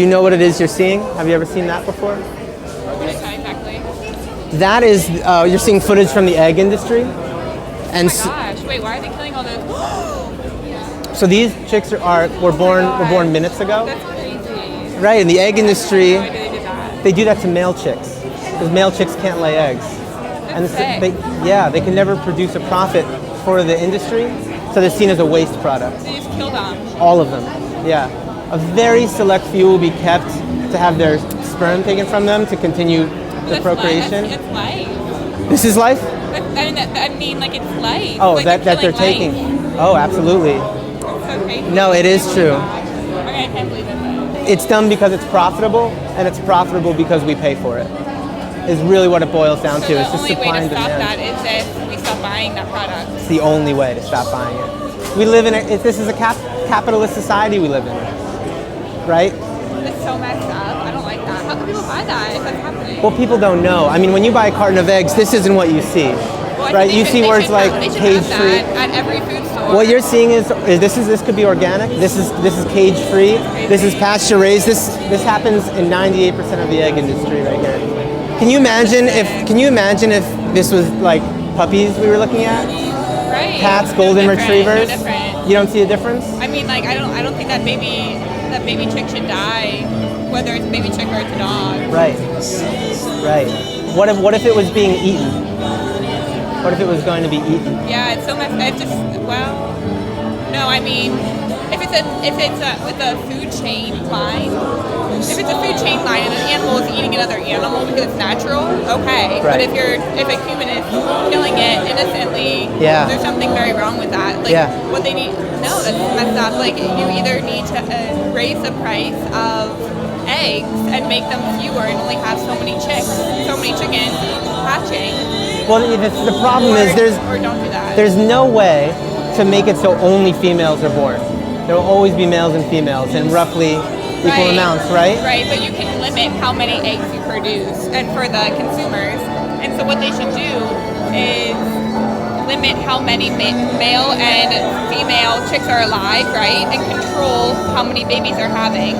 Do you know what it is you're seeing? Have you ever seen that before? What is that exactly? That is, you're seeing footage from the egg industry. And Oh my gosh! Wait, why are they killing all those? so these chicks were born minutes ago. That's crazy. Right, in the egg industry, Why do they do that? they do that to male chicks because male chicks can't lay eggs. And so sick. they can never produce a profit for the industry, so they're seen as a waste product. They just kill them. All of them, yeah. A very select few will be kept to have their sperm taken from them to continue the procreation. It's life. This is life? I mean, like it's life. Oh, like that they're taking. Life. Oh, absolutely. It's so crazy. No, it is true. Okay, I can't believe it. It's done because it's profitable, and it's profitable because we pay for it. Is really what it boils down to. So It's the just only way supply to and stop demand. that is if we stop buying that product. It's the only way to stop buying it. We live in this is a capitalist society we live in, right? It's so messed up. I don't like that. How can people buy that if that's happening? Well, people don't know. I mean, when you buy a carton of eggs, this isn't what you see, Well, I right? think You see words like they should cage have free. that at every food store. What you're seeing is this could be organic. This is cage free. This is pasture raised. This happens in 98% of the egg industry right here. Can you imagine if this was like puppies we were looking at? Right. Cats, No golden different, retrievers. No different. You don't see a difference? I mean, like I don't think that baby chick should die, whether it's a baby chick or it's a dog. Right. Right. What if it was being eaten? What if it was going to be eaten? Yeah, it's so messed. It's just no. I mean, if it's with a food chain line, if it's a food chain line and an animal is eating another animal because it's natural, okay. Right. But if a human is killing it innocently, Yeah. there's something very wrong with that. Like Yeah. what they need, no, that's messed up. Like you either need to raise the price of eggs and make them fewer and only have so many chickens hatching. Well, the problem is or don't do that. there's no way to make it so only females are born. There will always be males and females in roughly equal amounts, right? Right, but you can limit how many eggs you produce, and for the consumers. And so what they should do is limit how many male and female chicks are alive, right? And control how many babies they're having.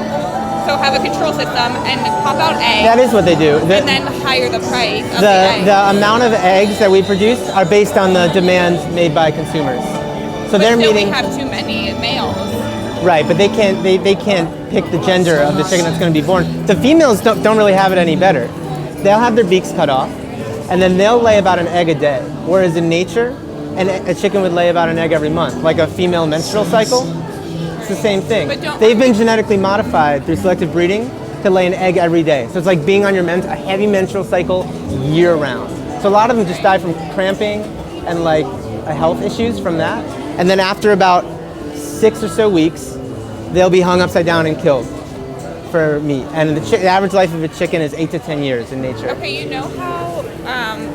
So have a control system and pop out eggs. That is what they do. And then higher the price of the eggs. The amount of eggs that we produce are based on the demand made by consumers. So but they're still meeting we have too many males. right, but they can't pick the gender of the chicken that's going to be born. The females don't really have it any better. They'll have their beaks cut off, and then they'll lay about an egg a day. Whereas in nature, a chicken would lay about an egg every month, like a female menstrual cycle. It's the same thing. They've been genetically modified through selective breeding to lay an egg every day. So it's like being on a heavy menstrual cycle year round. So a lot of them just die from cramping and like health issues from that. And then after about 6 or so weeks, they'll be hung upside down and killed for meat. And the average life of a chicken is 8 to 10 years in nature. Okay, you know how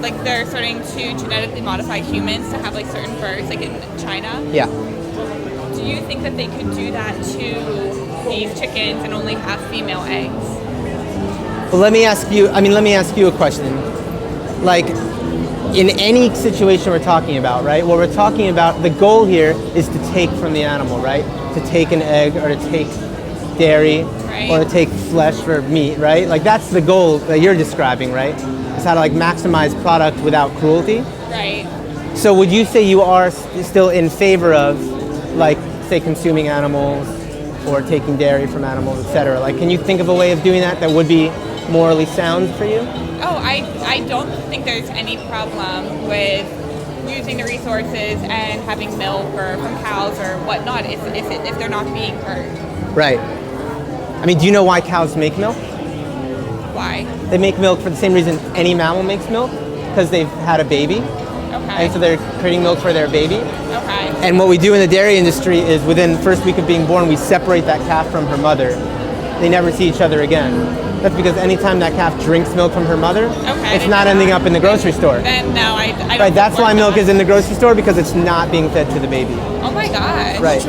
like they're starting to genetically modify humans to have like certain birds, like in China? Yeah. Do you think that they could do that to these chickens and only have female eggs? Well, let me ask you a question. Like, in any situation we're talking about, right? What we're talking about, the goal here is to take from the animal, right? To take an egg or to take dairy or to take flesh for meat, right? Like that's the goal that you're describing, right? Is how to like maximize product without cruelty. Right. So would you say you are still in favor of like, say, consuming animals or taking dairy from animals, etc.? Like, can you think of a way of doing that would be morally sound for you? Oh, I don't think there's any problem with using the resources and having milk or from cows or whatnot if they're not being hurt. Right. I mean, do you know why cows make milk? Why? They make milk for the same reason any mammal makes milk, because they've had a baby. Okay. And so they're creating milk for their baby. Okay. And what we do in the dairy industry is within the first week of being born, we separate that calf from her mother. They never see each other again. That's because anytime that calf drinks milk from her mother, it's not ending up in the grocery store. Then no, I don't. Right, that's why milk is in the grocery store, because it's not being fed to the baby. Oh my gosh. Right.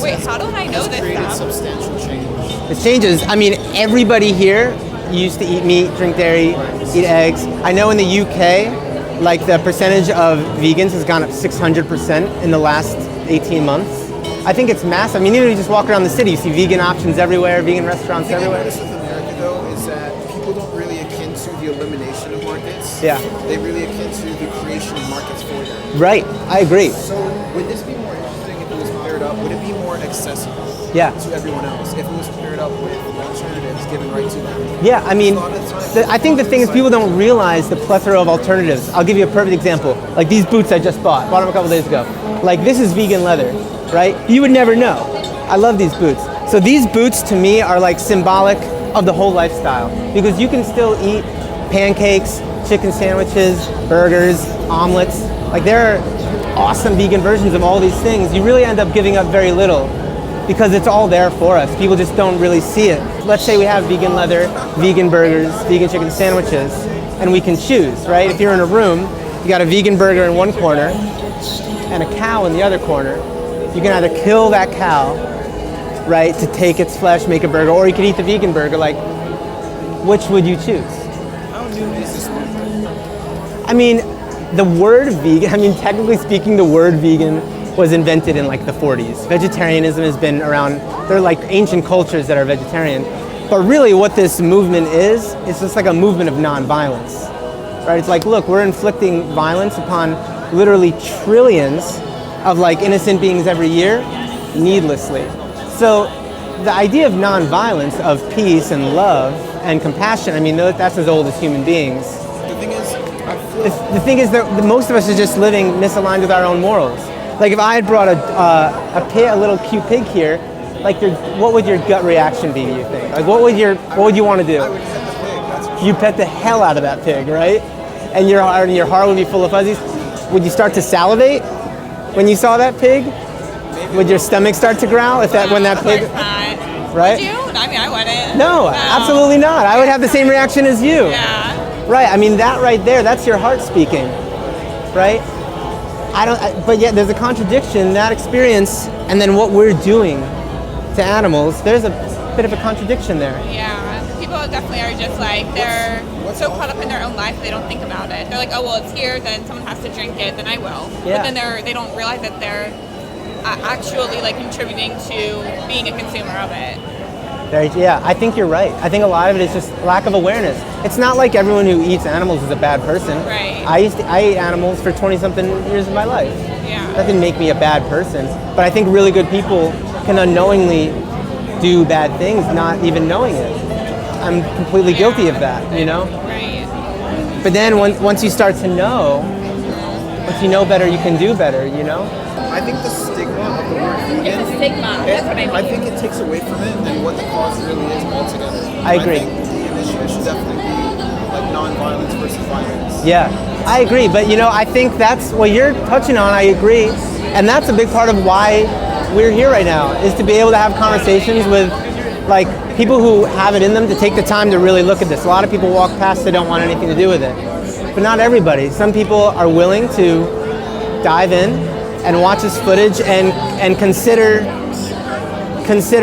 Wait, how don't I know this stuff? Substantial change. It changes. I mean, everybody here used to eat meat, drink dairy, eat eggs. I know in the UK, like the percentage of vegans has gone up 600% in the last 18 months. I think it's massive. I mean, even if you just walk around the city, you see vegan options everywhere, vegan restaurants The thing I everywhere. noticed with America, though, is that people don't really akin to the elimination of markets. Yeah. They really akin to the creation of markets for them. Right, I agree. So would this be more interesting if it was paired up? Would it be more accessible Yeah. to everyone else if it was paired up with alternatives given right to them? Yeah, I mean, A lot of times I think the thing is people don't realize the plethora of alternatives. I'll give you a perfect example. Like these boots I just bought them a couple days ago. Like this is vegan leather, right? You would never know. I love these boots. So these boots to me are like symbolic of the whole lifestyle because you can still eat pancakes, chicken sandwiches, burgers, omelets. Like there are awesome vegan versions of all these things. You really end up giving up very little because it's all there for us. People just don't really see it. Let's say we have vegan leather, vegan burgers, vegan chicken sandwiches, and we can choose, right? If you're in a room, you got a vegan burger in one corner and a cow in the other corner. You can either kill that cow, right, to take its flesh, make a burger, or you can eat the vegan burger. Like, which would you choose? How new is this movement? I mean, the word vegan, I mean, technically speaking, the word vegan was invented in like the 40s. Vegetarianism has been around, there are like ancient cultures that are vegetarian. But really what this movement is, it's just like a movement of non-violence, right? It's like, look, we're inflicting violence upon literally trillions of like innocent beings every year, needlessly. So the idea of non-violence, of peace and love and compassion, I mean, that's as old as human beings. The thing is, I feel The thing is that most of us are just living misaligned with our own morals. Like if I had brought a little cute pig here, like what would your gut reaction be? Do you think? Like what would you want to do? I would pet the pig. That's You pet the hell out of that pig, right? And your heart would be full of fuzzies. Would you start to salivate when you saw that pig? Would your stomach start to growl when that Of pig? course not. Right? Would you? I mean, I wouldn't. No, absolutely not. I would have the same reaction as you. Yeah. Right. I mean that right there. That's your heart speaking, right? But yet there's a contradiction, that experience, and then what we're doing to animals. There's a bit of a contradiction there. Yeah. People definitely are just like, they're so caught up in their own life, they don't think about it. They're like, oh, well, it's here, then someone has to drink it, then I will. Yeah. But then they don't realize that they're actually like contributing to being a consumer of it. Yeah, I think you're right. I think a lot of it is just lack of awareness. It's not like everyone who eats animals is a bad person. Right. I ate animals for 20-something years of my life. Yeah. That didn't make me a bad person. But I think really good people can unknowingly do bad things, not even knowing it. I'm completely guilty of that, you know? Right. But then once you start to know, once you know better, you can do better, you know? I think the stigma of the word vegan. It's a stigma. That's what I mean. I think it takes away from it and what the cause really is altogether. I agree. I think the initiative should definitely be like non-violence versus violence. Yeah, I agree. But you know, I think that's what you're touching on. I agree. And that's a big part of why we're here right now, is to be able to have conversations with like people who have it in them to take the time to really look at this. A lot of people walk past, they don't want anything to do with it. But not everybody. Some people are willing to dive in and watch this footage and consider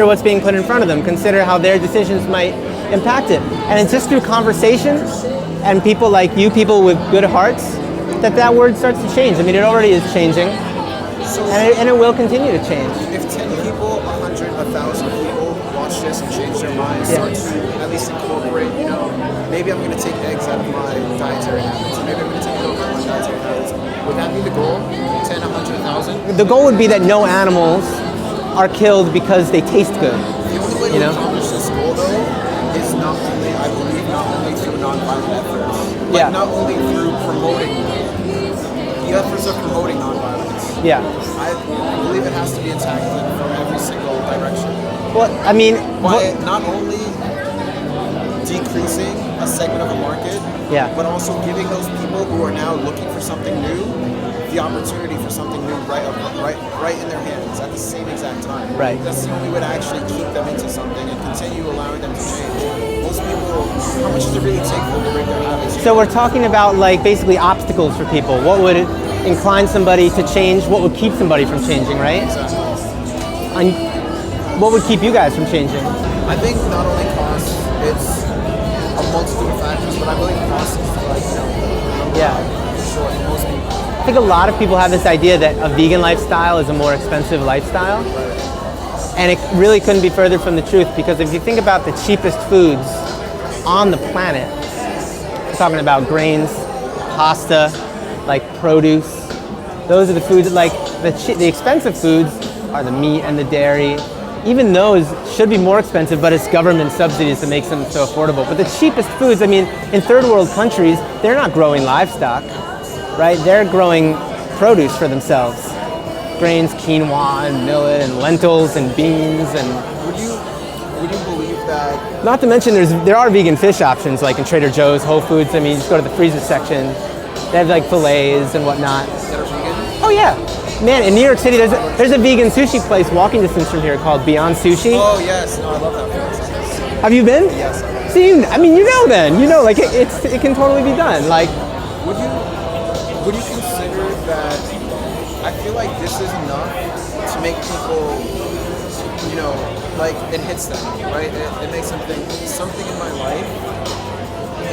what's being put in front of them, consider how their decisions might impact it. And it's just through conversations and people like you, people with good hearts, that word starts to change. I mean, it already is changing, and it will continue to change. If 10 people, 100, 1,000 people watch this and change their minds, start to at least incorporate, you know, maybe I'm going to take eggs out of my dietary habits, or maybe I'm going to take milk out of my dietary habits. Would that be the goal? 10, 100, 1,000? The goal would be that no animals are killed because they taste good. The only way You know? to accomplish this goal, though, is not only, I believe, not only through nonviolent efforts, but Yeah. not only through promoting the efforts of promoting nonviolence. Yeah. I believe it has to be attacked from every single direction. Well, I mean, By not only decreasing a segment of a market, Yeah. but also giving those people who are now looking for something new the opportunity for something new right in their hands at the same exact time. Right. That's the only way to actually keep them into something and continue allowing them to change. Most people, how much does it really take for them to break their habits? So we're talking about like basically obstacles for people. What would incline somebody to change? What would keep somebody from changing, right? Exactly. And what would keep you guys from changing? I think not only cost, it's a multitude of factors, but I believe cost is like, Yeah. sure, for most people. I think a lot of people have this idea that a vegan lifestyle is a more expensive lifestyle. And it really couldn't be further from the truth, because if you think about the cheapest foods on the planet, we're talking about grains, pasta, like produce. Those are the foods, like the expensive foods are the meat and the dairy. Even those should be more expensive, but it's government subsidies that makes them so affordable. But the cheapest foods, I mean, in third world countries, they're not growing livestock, right? They're growing produce for themselves. Grains, quinoa and millet and lentils and beans and... Would you believe that... Not to mention there are vegan fish options, like in Trader Joe's, Whole Foods. I mean, you just go to the freezer section. They have like fillets and whatnot. that are vegan? Oh yeah. Man, in New York City, there's a vegan sushi place walking distance from here called Beyond Sushi. Oh yes, no, I love that place. Have you been? Yes. See, I mean, you know then. You know, like it can totally be done. Like, Would you consider that? I feel like this is enough to make people, you know, like it hits them, right? It makes them think something in my life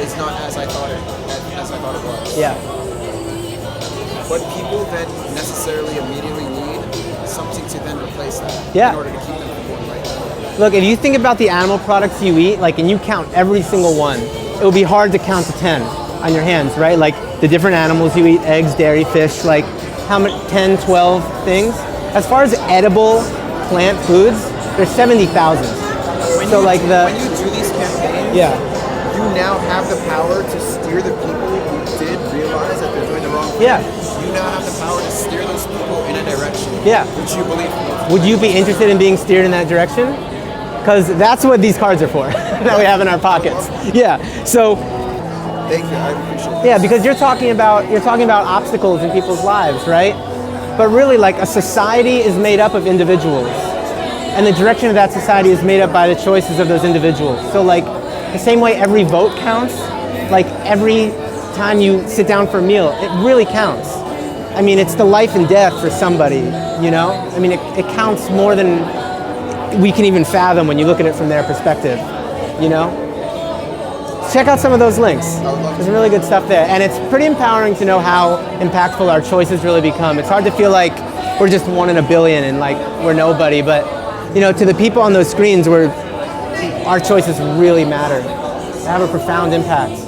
is not as I thought it was. yeah. But people then necessarily immediately need something to then replace that Yeah. in order to keep them from going right. Look, if you think about the animal products you eat, like, and you count every single one, it would be hard to count to 10 on your hands, right? Like the different animals you eat, eggs, dairy, fish, like how many, 10, 12 things. As far as edible plant foods, there's 70,000. When So like when you do these campaigns, yeah. you now have the power to steer the people who did realize that they're doing the wrong thing. Yeah. You now have the power to steer those people in a direction. Yeah. Which you believe in. Would you be interested in being steered in that direction? Because that's what these cards are for, that we have in our pockets. Yeah, so, Thank you, I appreciate it. yeah, because you're talking about obstacles in people's lives, right? But really, like, a society is made up of individuals. And the direction of that society is made up by the choices of those individuals. So, like, the same way every vote counts, like, every time you sit down for a meal, it really counts. I mean, it's the life and death for somebody, you know? I mean, it counts more than we can even fathom when you look at it from their perspective, you know? Check out some of those links. There's some really good stuff there. And it's pretty empowering to know how impactful our choices really become. It's hard to feel like we're just one in a billion and like we're nobody, but you know, to the people on those screens, our choices really matter. They have a profound impact.